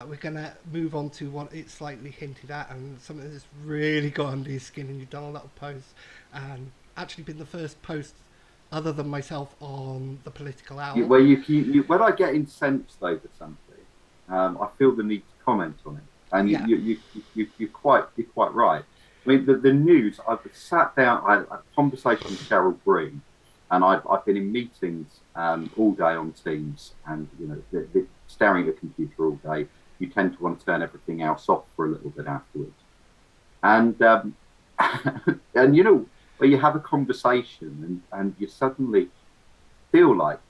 we're going to move on to what it's slightly hinted at and something that's really got under your skin, and you've done a lot of posts and actually been the first post other than myself on the Political Owl. When I get incensed over something, I feel the need to comment on it. And Yeah, you're quite right. I mean, the news. I've sat down. I had a conversation with Cheryl Green, and I've been in meetings all day on Teams, and staring at a computer all day. You tend to want to turn everything else off for a little bit afterwards. And and where you have a conversation and you suddenly feel like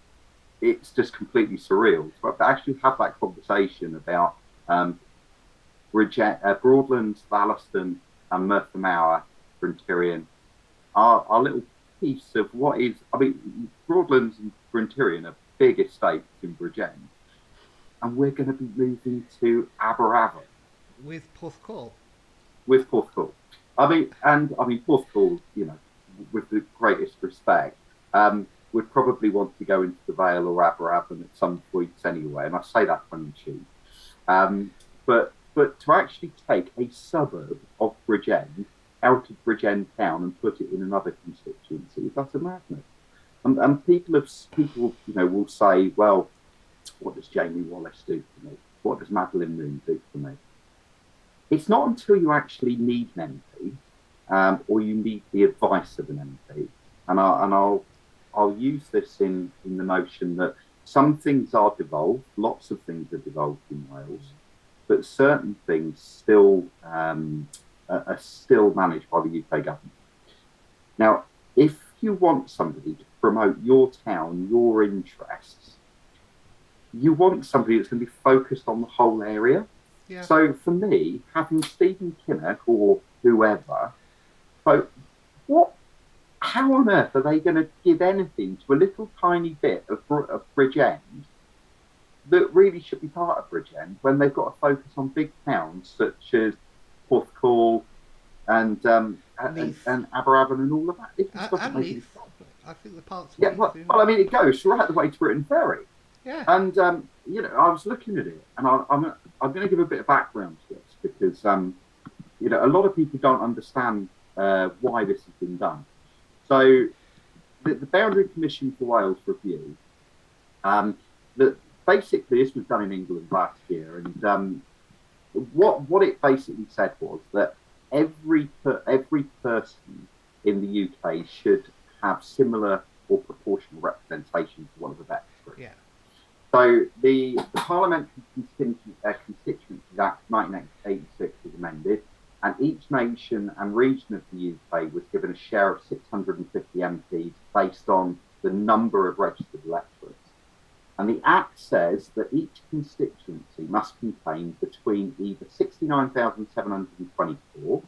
it's just completely surreal to actually have that conversation about Broadlands, Vallaston, and Merthyr Mawr, Bryn our little piece of what is. I mean, Broadlands and Bryn are big estates in Bridgend, and we're going to be moving to Aberafon with Porthcawl. with Porthcawl. I mean Porthcawl, with the greatest respect, would probably want to go into the Vale or Aberafon at some points anyway, and I say that tongue in cheek. But to actually take a suburb of Bridgend out of Bridgend town and put it in another constituency, that's a madness. And people will say, well, what does Jamie Wallace do for me? What does Madeline Moon do for me? It's not until you actually need an MP, or you need the advice of an MP, and I'll use this in the notion that some things are devolved, lots of things are devolved in Wales, but certain things still are still managed by the UK government. Now, if you want somebody to promote your town, your interests, you want somebody that's going to be focused on the whole area. Yeah. So for me, having Stephen Kinnock or whoever, so how on earth are they going to give anything to a little tiny bit of Bridgend that really should be part of Bridgend when they've got to focus on big towns such as Porthcawl and Aberafon and all of that? It just doesn't make any sense. I think the parts. Yeah, well, I mean, it goes right the way to Britain Ferry. Yeah. And I was looking at it, and I'm going to give a bit of background to this because a lot of people don't understand why this has been done. So, the Boundary Commission for Wales review, basically this was done in England last year, and what it basically said was that every person in the UK should have similar or proportional representation, for want of a better phrase. Yeah. So the Parliamentary Constituencies Act 1986 was amended, and each nation and region of the UK was given a share of 650 MPs based on the number of registered electorates. And the Act says that each constituency must contain between either 69,724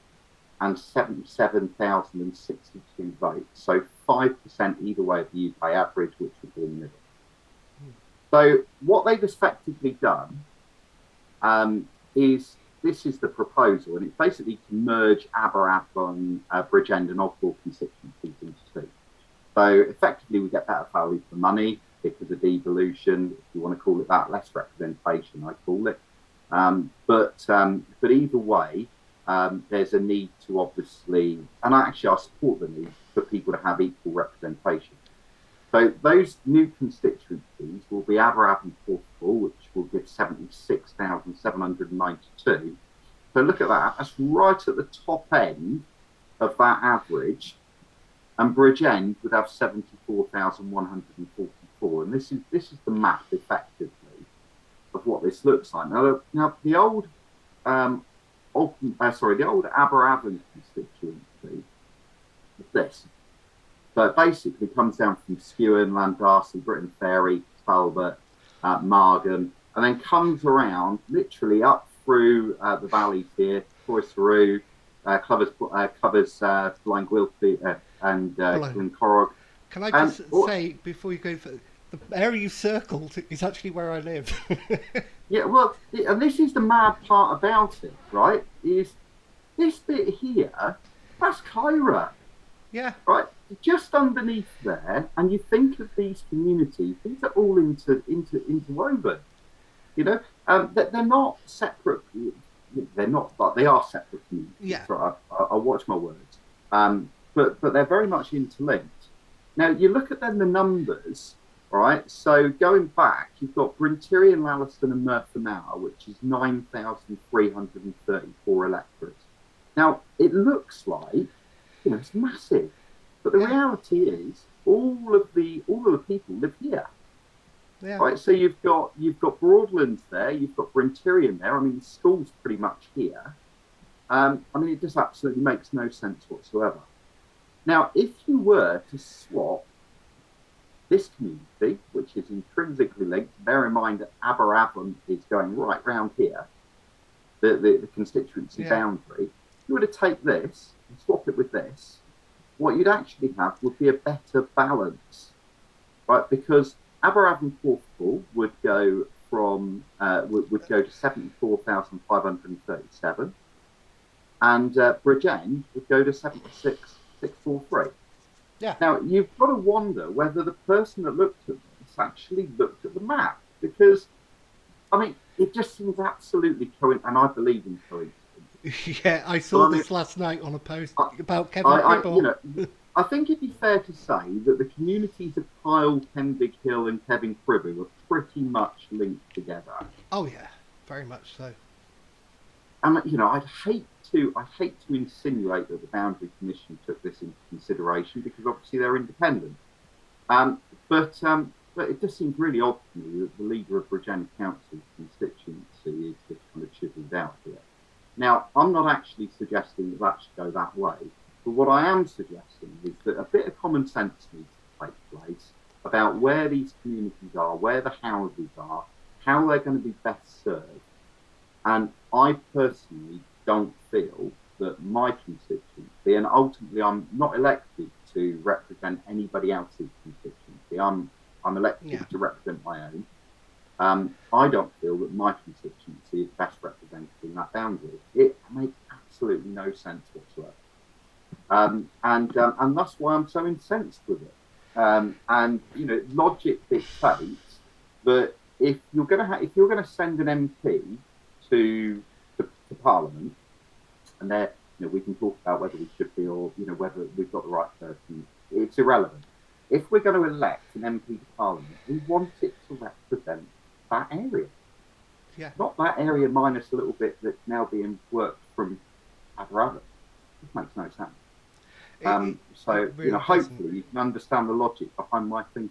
and 77,062 votes, so 5% either way of the UK average, which would be in the middle. So what they've effectively done is, this is the proposal, and it's basically to merge Aberafon, Bridgend and Ogmore constituencies into two. So effectively we get better value for money because of devolution, if you want to call it that, less representation, I call it. But either way, there's a need to obviously, and actually I support the need for people to have equal representation. So those new constituencies will be Aberafon Porthcawl, which will give 76,792. So look at that. That's right at the top end of that average. And Bridgend would have 74,144. And this is the map effectively of what this looks like. Now the old Aberafon constituency is this. So it basically comes down from Skewen, Llandarcy, Britain Ferry, Talbot, Margam, and then comes around literally up through the valleys here, Croeshaw, covers Blaenguilty and Glencorrog. Can I just say, before you go, the area you circled is actually where I live. Yeah, well, and this is the mad part about it, right? Is this bit here, that's Cllr. Yeah. Right, just underneath there, and you think of these communities; these are all interwoven. They're not separate. They're not, but they are separate communities. Yeah, So I watch my words. But they're very much interlinked. Now you look at then the numbers, right? So going back, you've got Brinterian, Lalliston, and Merthyr Mawr, which is 9,334 electorates. Now it looks like it's massive, but the yeah, reality is all of the people live here. yeah, Right, so you've got Broadlands there, you've got Brinterian there. I mean, the school's pretty much here. I mean, it just absolutely makes no sense whatsoever. Now, if you were to swap this community, which is intrinsically linked, bear in mind that Aberavon is going right round here, the constituency yeah, boundary. If you were to take this and swap it with this, what you'd actually have would be a better balance, right? Because Aberavon Porthcawl would go to 74,537, and Bridgend would go to 76,643. yeah, Now you've got to wonder whether the person that looked at this actually looked at the map, because I mean it just seems absolutely coincident, and I believe in coincidence. yeah. I But saw I mean, this last night on a post I, about Kevin I Cribble. I think it'd be fair to say that the communities of Kyle, Kenbig Hill, and Kevin Cribble are pretty much linked together. Oh yeah, very much so. And I'd hate to insinuate that the Boundary Commission took this into consideration because obviously they're independent. Um, but it just seems really odd to me that the leader of Bridgend Council's constituency is just kind of chiselled out here. Now, I'm not actually suggesting that should go that way, but what I am suggesting is that a bit of common sense needs to take place about where these communities are, where the houses are, how they're going to be best served. And I personally don't feel that my constituency, and ultimately I'm not elected to represent anybody else's constituency. I'm Yeah, elected to represent my own. I don't feel that my constituency is best represented in that boundary. It makes absolutely no sense whatsoever, and that's why I'm so incensed with it. And logic dictates that if you're going to send an MP to Parliament, and there we can talk about whether we should be or whether we've got the right person. It's irrelevant. If we're going to elect an MP to Parliament, we want it to represent that area, yeah. not that area minus a little bit that's now being worked from Aberavon. It makes no sense. It it, it So really doesn't. hopefully you can understand the logic behind my thinking.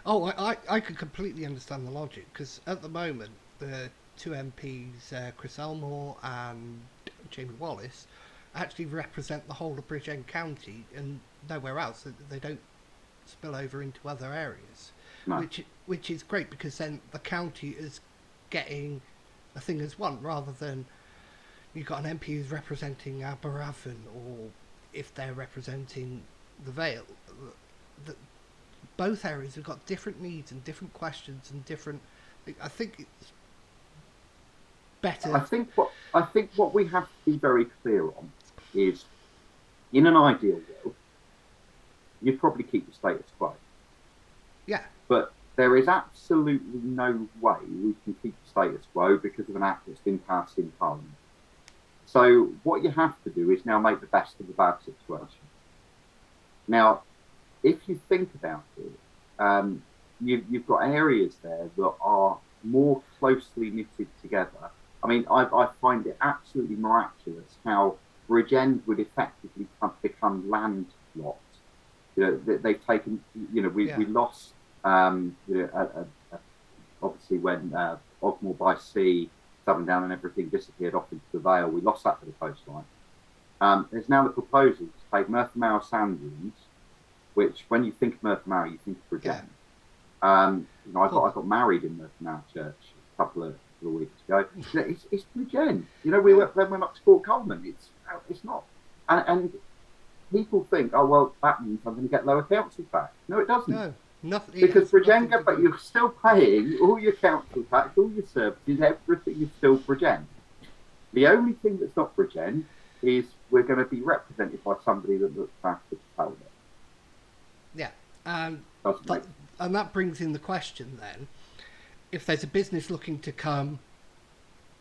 Oh, I could completely understand the logic because at the moment the two MPs, Chris Elmore and Jamie Wallace, actually represent the whole of Bridgend County and nowhere else. They don't spill over into other areas, No, which is great because then the county is getting a thing as one rather than you've got an MP who's representing Aberavon or if they're representing the Vale. The, both areas have got different needs and different questions and different. I think it's I better. think what we have to be very clear on is, in an ideal world, you'd probably keep the status quo. Yeah, But there is absolutely no way we can keep the status quo because of an act that's been passed in Parliament. So what you have to do is now make the best of the bad situation. Now, if you think about it, you've got areas there that are more closely knitted together. I mean, I find it absolutely miraculous how Bridgend would effectively become landlocked. They've taken. yeah, We lost. Obviously when Ogmore by Sea, Southern Down, and everything disappeared off into the Vale, we lost that to the coastline. There's now the proposal to take Merthyr Mawr sand dunes, which when you think of Merthyr Mawr, you think of yeah. Bridgend. I Well, got married in Merthyr Mawr Church a couple of weeks ago. It's Bridgend. yeah. When we're up to Court Coleman, it's not. And people think, oh well, that means I'm going to get lower council tax. No, it doesn't, No, nothing. It because has nothing to Bridgend, but do. you're still paying all your council tax, all your services, everything is still Bridgend. The only thing that's not Bridgend is we're going to be represented by somebody that looks after the powder. Yeah, and Doesn't that make sense. and that brings in the question then: if there's a business looking to come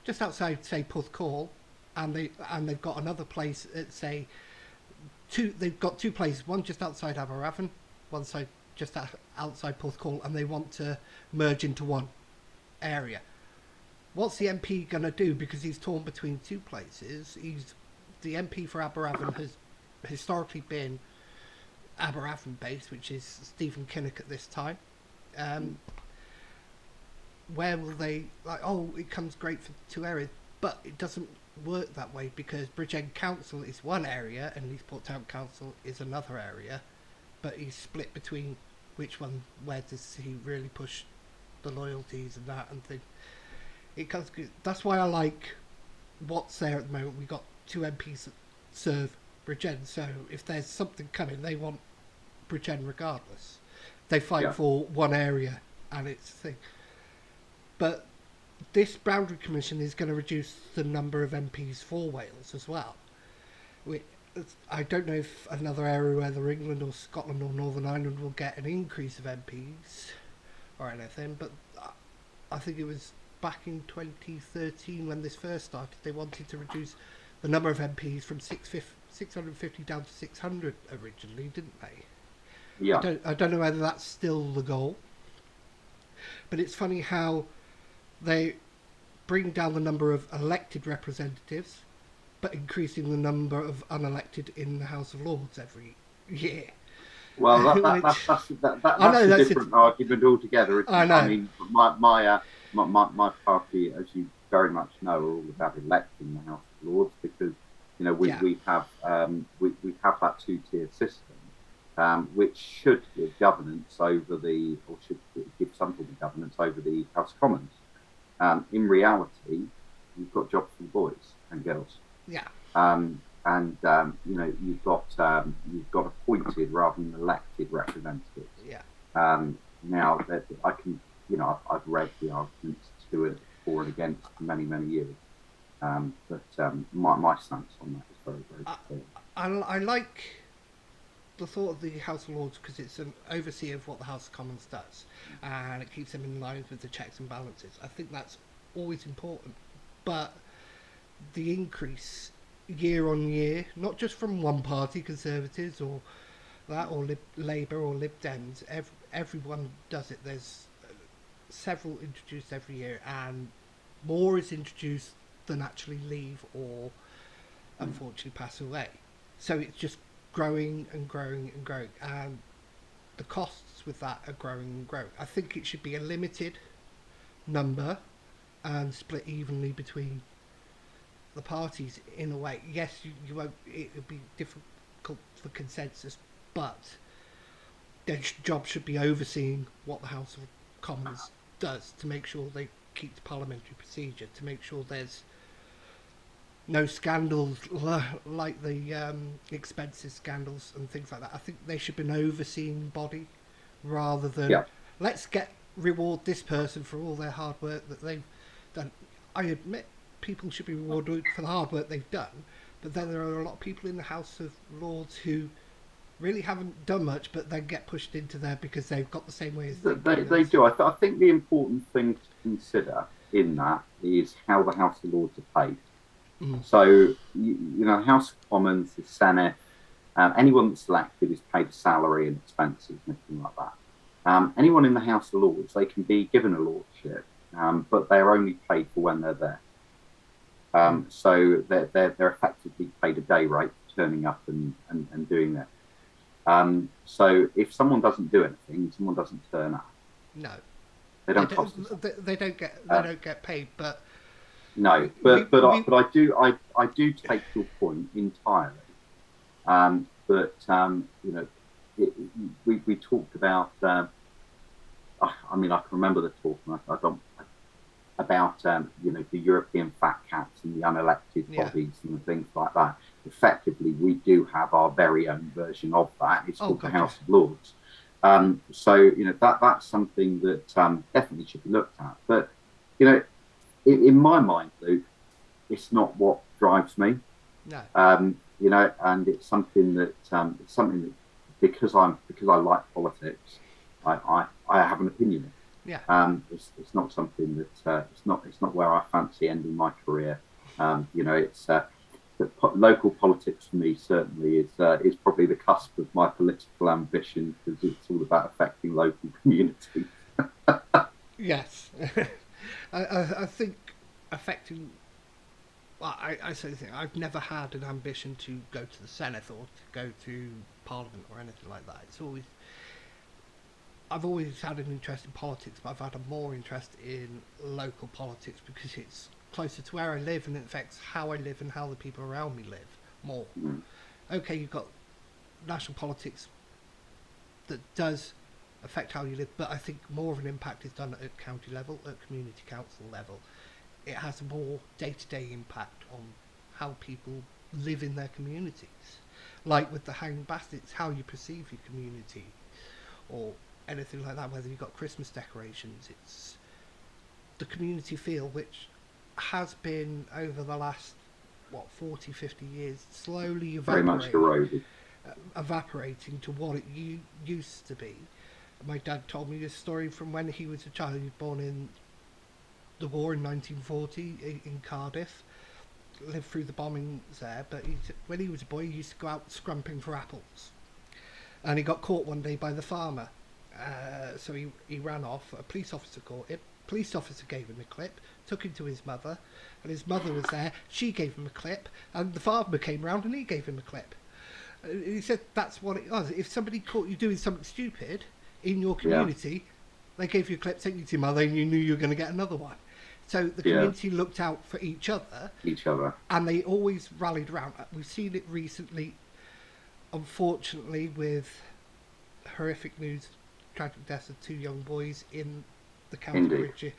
just outside, say, Porthcawl, and they've got another place at, say, they've got two places, one just outside Aberavon, one side just outside Porthcawl, and they want to merge into one area. What's the MP going to do? Because he's torn between two places. The MP for Aberavon has historically been Aberavon based, which is Stephen Kinnock at this time. Um, where will they, like, oh, it comes great for two areas, but it doesn't work that way, because Bridgend Council is one area and Eastport Town Council is another area, but he's split between which one, where does he really push the loyalties and that and thing. It comes, that's why I like what's there at the moment. We got two MPs that serve Bridgend, so if there's something coming, they want Bridgend regardless. They fight for one area and it's a thing. But this boundary commission is going to reduce the number of MPs for Wales as well. I don't know if another area, whether England or Scotland or Northern Ireland, will get an increase of MPs or anything, but I think it was back in 2013 when this first started, they wanted to reduce the number of MPs from 650 down to 600 originally, didn't they? Yeah. I don't know whether that's still the goal, but it's funny how they bring down the number of elected representatives, but increasing the number of unelected in the House of Lords every year. Well, that's a different argument altogether, isn't I it? know. I mean, my party, as you very much know, are all about electing the House of Lords, because we have that two-tier system, which should give governance over or should give some form of governance over the House of Commons. In reality, you've got jobs for boys and girls. Yeah. You've got appointed rather than elected representatives. Yeah. Now that I can, I've read the arguments to it for and against for many, many years. But my stance on that is very, very clear. I like the thought of the House of Lords because it's an overseer of what the House of Commons does, and it keeps them in line with the checks and balances. I think that's always important, but the increase year on year, not just from one party, Conservatives or that, or Labour or Lib Dems, everyone does it. There's several introduced every year, and more is introduced than actually leave or unfortunately pass away. So it's just growing and growing and growing, and the costs with that are growing and growing. I think it should be a limited number and split evenly between the parties in a way. Yes, you won't. It would be difficult for consensus, but their job should be overseeing what the House of Commons does to make sure they keep the parliamentary procedure, to make sure there's no scandals like the expenses scandals and things like that. I think they should be an overseeing body rather than let's reward this person for all their hard work that they've done. I admit people should be rewarded for the hard work they've done, but then there are a lot of people in the House of Lords who really haven't done much, but then get pushed into there because they've got the same way as they do. I think the important thing to consider in that is how the House of Lords are paid. So, House of Commons, the Senate, anyone that's elected is paid a salary and expenses and everything like that. Anyone in the House of Lords, they can be given a lordship, but they're only paid for when they're there. So they're effectively paid a day rate for turning up and doing that. So if someone doesn't do anything, someone doesn't turn up. No, they don't cost us. They don't get paid, but. No, but I do take your point entirely. We talked about. I can remember the talk, and I don't about the European fat cats and the unelected bodies and things like that. Effectively, we do have our very own version of that. It's called the House of Lords. That's something that definitely should be looked at. But in my mind, Luke, it's not what drives me. No. And it's something that because I like politics, I have an opinion. Yeah. It's not something that it's not where I fancy ending my career. It's local politics for me certainly is probably the cusp of my political ambition because it's all about affecting local communities. Yes. I think affecting. Well, I say the thing. I've never had an ambition to go to the Senate or to go to Parliament or anything like that. I've always had an interest in politics, but I've had a more interest in local politics because it's closer to where I live and it affects how I live and how the people around me live more. Mm. Okay, you've got national politics that does affect how you live, but I think more of an impact is done at county level, at community council level. It has a more day-to-day impact on how people live in their communities. Like with the hang baskets, how you perceive your community, or anything like that. Whether you've got Christmas decorations, it's the community feel, which has been over the last 40, 50 years slowly Very much eroded. evaporating to what it used to be. My dad told me this story from when he was a child. He was born in the war in 1940 in Cardiff, lived through the bombings there, but when he was a boy he used to go out scrumping for apples, and he got caught one day by the farmer. So he ran off. A police officer caught him. Police officer gave him a clip, took him to his mother, and his mother was there. She gave him a clip, and the farmer came round and he gave him a clip. He said that's what it was. If somebody caught you doing something stupid in your Yeah, community, they gave you a clip, sent you to your mother, and you knew you were going to get another one. So the yeah, community looked out for each other, each other. and they always rallied around. We've seen it recently, unfortunately, with horrific news, tragic deaths of two young boys in the county Indeed, bridge,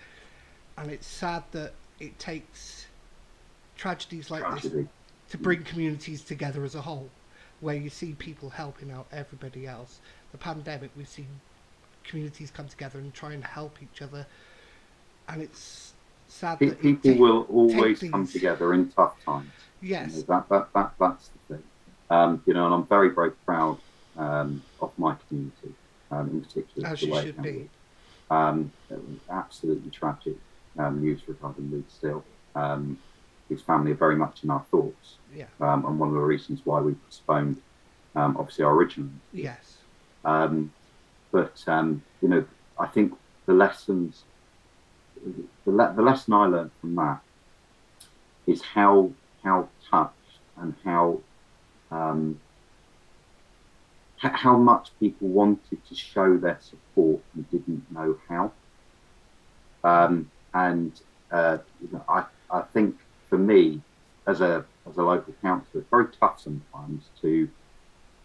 and it's sad that it takes tragedies like this tragedy. to bring communities together as a whole, where you see people helping out everybody else. The pandemic, we've seen communities come together and try and help each other, and it's sad that People will take always come these. together in tough times. Yes, That's the thing. And I'm very, very proud of my community, in particular as the you way it should be. handled. It was absolutely tragic news regarding Luke Still. His family are very much in our thoughts, Yeah. and one of the reasons why we postponed, obviously, our original interview. Yes. Um, but I think the lessons, the lesson I learned from that is how touched and um, how much people wanted to show their support and didn't know how. And I think for me, as a local councillor, it's very tough sometimes to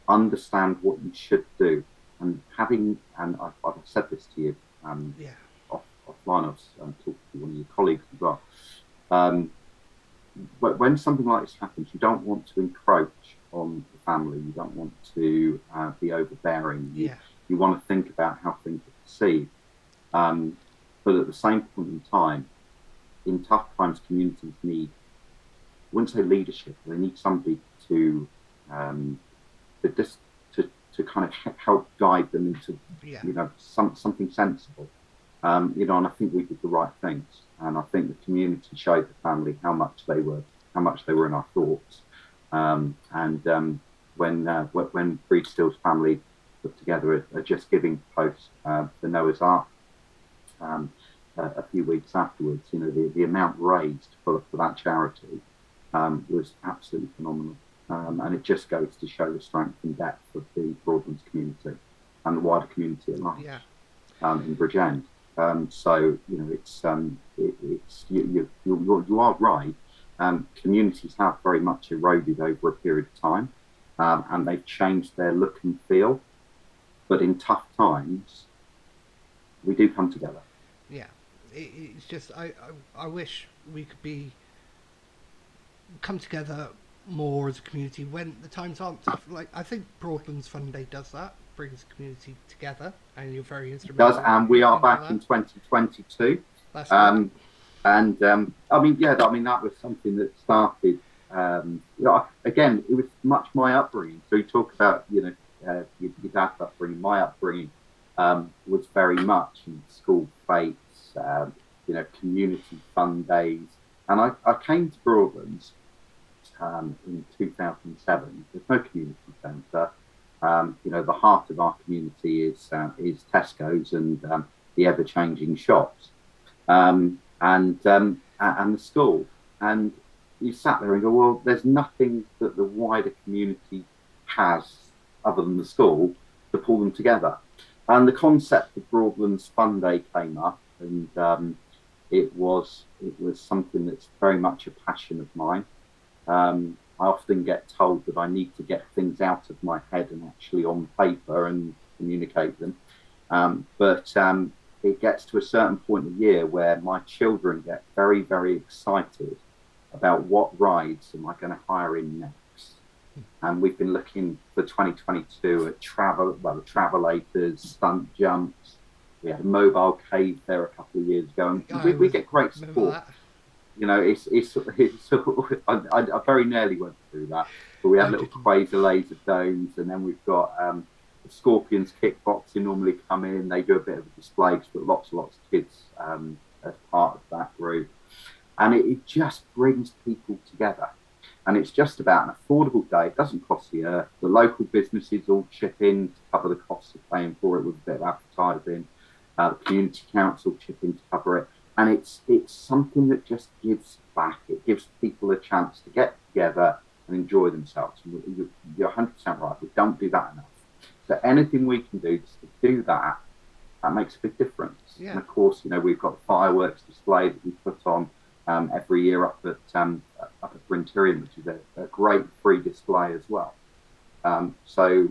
understand what you should do. And I've said this to you Yeah. offline. I was talking to one of your colleagues as well. Um, but when something like this happens, you don't want to encroach on the family. You don't want to be overbearing. You Yeah. you want to think about how things are perceived. Um, but at the same point in time, in tough times, communities need, I wouldn't say leadership, but they need somebody um, to just to kind of help guide them into Yeah. something sensible. And I think we did the right things, and I think the community showed the family how much they were in our thoughts. And when Breed Still's family put together a Just Giving post for Noah's Ark a few weeks afterwards, the amount raised for that charity was absolutely phenomenal. And it just goes to show the strength and depth of the Broadlands community and the wider community at large Yeah. in Bridgend. You are right. Communities have very much eroded over a period of time, and they've changed their look and feel. But in tough times, we do come together. Yeah. It's just I wish we could be come together more as a community when the times aren't tough. Like I think Broadlands Fun Day does that, brings the community together, and you're very It does, instrumental and we are in back that. in 2022. That's good. Um, and I mean, yeah, I mean that was something that started. Again, it was much my upbringing. So you talk about your dad's upbringing, my upbringing. was very much in school fates, community fun days. And I came to Broadlands in 2007. There's no community centre. The heart of our community is Tesco's and the ever changing shops, and the school. And you sat there and go, well, there's nothing that the wider community has other than the school to pull them together. And the concept of Broadlands Fun Day came up, and it was something that's very much a passion of mine. I often get told that I need to get things out of my head and actually on paper and communicate them. But it gets to a certain point of year where my children get very, very excited about what rides am I going to hire in next. And we've been looking for 2022 at travelators, stunt jumps. We had a mobile cave there a couple of years ago, and we get great support. That. It's I very nearly went through that, but we had Oh, little did you? quasar laser domes, and then we've got the Scorpions kickboxing normally come in. They do a bit of a display because we've got lots and lots of kids as part of that group, and it just brings people together. And it's just about an affordable day. It doesn't cost the earth. The local businesses all chip in to cover the costs of paying for it with a bit of advertising. The community council chip in to cover it, and it's something that just gives back. It gives people a chance to get together and enjoy themselves. And you're 100% right. We don't do that enough. So anything we can do to do that, that makes a big difference. Yeah. And of course, we've got the fireworks display that we put on every year up at Brintirian, which is a great free display as well. So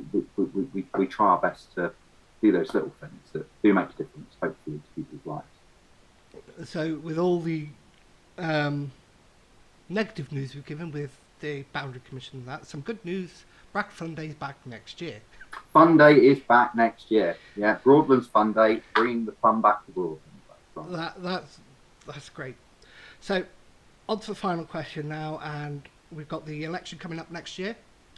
we try our best to do those little things that do make a difference, hopefully, to people's lives. So, with all the um, negative news we've given with the Boundary Commission and that, some good news. Brack Fun Day's back next year. Fun Day is back next year. Yeah, Broadlands Fun Day, bringing the fun back to Broadlands. Right. That's great. So, on to the final question now, and we've got the election coming up next year.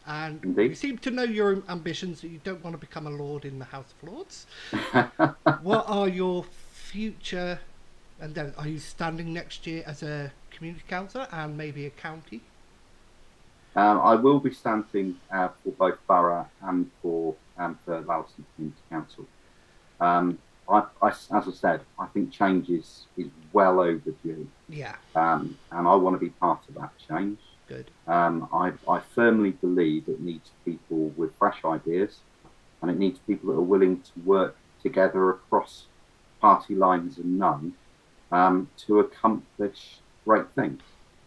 And Indeed. you seem to know your ambitions that you don't want to become a lord in the House of Lords. What are your future and then are you standing next year as a community councillor and maybe a county? I will be standing for both borough and for Lalston Community Council. As I said, I think change is well overdue, Yeah, and I want to be part of that change. good. I firmly believe it needs people with fresh ideas, and it needs people that are willing to work together across party lines and none to accomplish great things.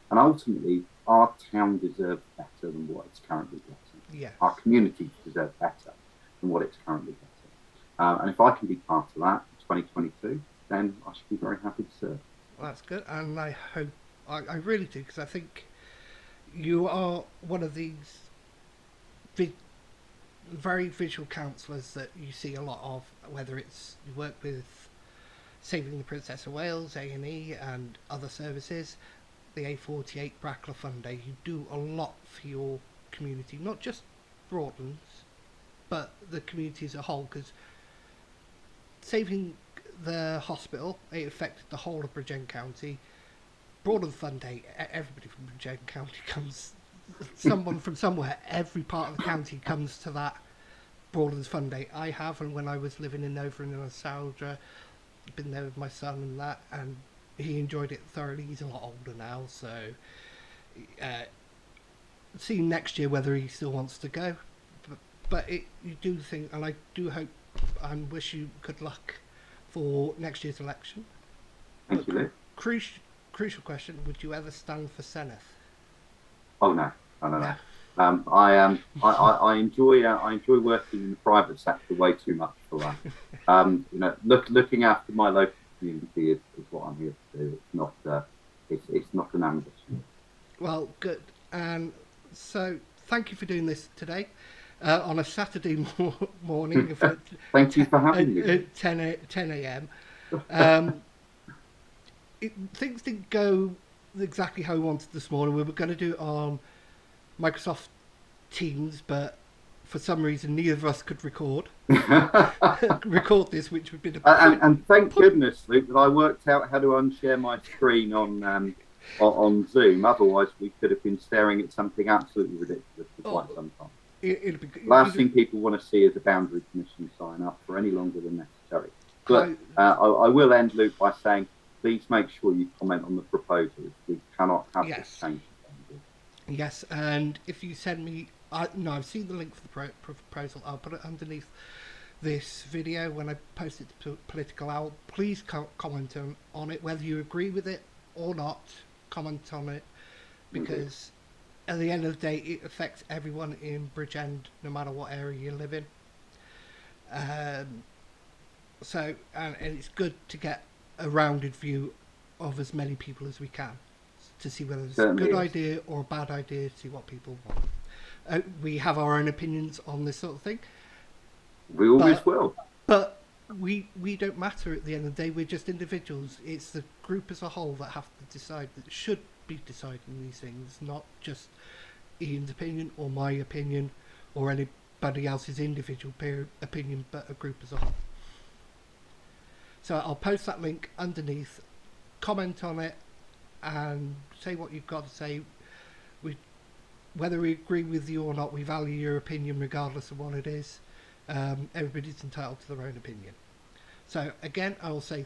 And ultimately, our town deserves better than what it's currently getting. Yes. Our communities deserve better than what it's currently getting. And if I can be part of that in 2022, then I should be very happy to serve. Well, that's good, and I hope I really do because I think you are one of these very visual counsellors that you see a lot of. Whether it's you work with Saving the Princess of Wales, A&E, and other services, the A48 Brackler Fun Day, you do a lot for your community, not just Broadlands, but the community as a whole. Because saving the hospital, it affected the whole of Bridgend County. Broadland Fun Day, everybody from Bridgend County comes, someone from somewhere, every part of the county comes to that Broadlands Fun Day. I have, and when I was living over in Nostalgia, been there with my son and that, and he enjoyed it thoroughly. He's a lot older now, so see next year whether he still wants to go. But you do think, and I do hope and wish you good luck for next year's election. Thank you, Lou. Crucial question: would you ever stand for Senate? Oh no, no, no, no. No. I enjoy working in the private sector way too much for that. Looking after my local community is what I'm here to do. It's not an ambition. Well, good. And so, thank you for doing this today on a Saturday morning. Thank you for having me. At 10 a.m. Things didn't go exactly how we wanted this morning. We were going to do it on Microsoft Teams, but for some reason neither of us could record and, record this, which would be a point. and thank goodness, Luke, that I worked out how to unshare my screen on Zoom. Otherwise, we could have been staring at something absolutely ridiculous for quite some time. It'd be Last thing people want to see is a boundary commission sign up for any longer than necessary. But I will end, Luke, by saying, please make sure you comment on the proposals. We cannot have this change. Yes, and if you send me, no, I've seen the link for the proposal. I'll put it underneath this video when I post it to Political Owl. Please comment on it, whether you agree with it or not. Comment on it, because at the end of the day, it affects everyone in Bridgend, no matter what area you live in. So, and it's good to get a rounded view of as many people as we can to see whether it's a good idea or a bad idea, to see what people want. We have our own opinions on this sort of thing. We always will. But we don't matter at the end of the day. We're just individuals. It's the group as a whole that have to decide, that should be deciding these things, not just Ian's opinion or my opinion or anybody else's individual opinion, but a group as a whole. So I'll post that link underneath, comment on it, and say what you've got to say. Whether we agree with you or not, we value your opinion regardless of what it is. Everybody's entitled to their own opinion. So again, I will say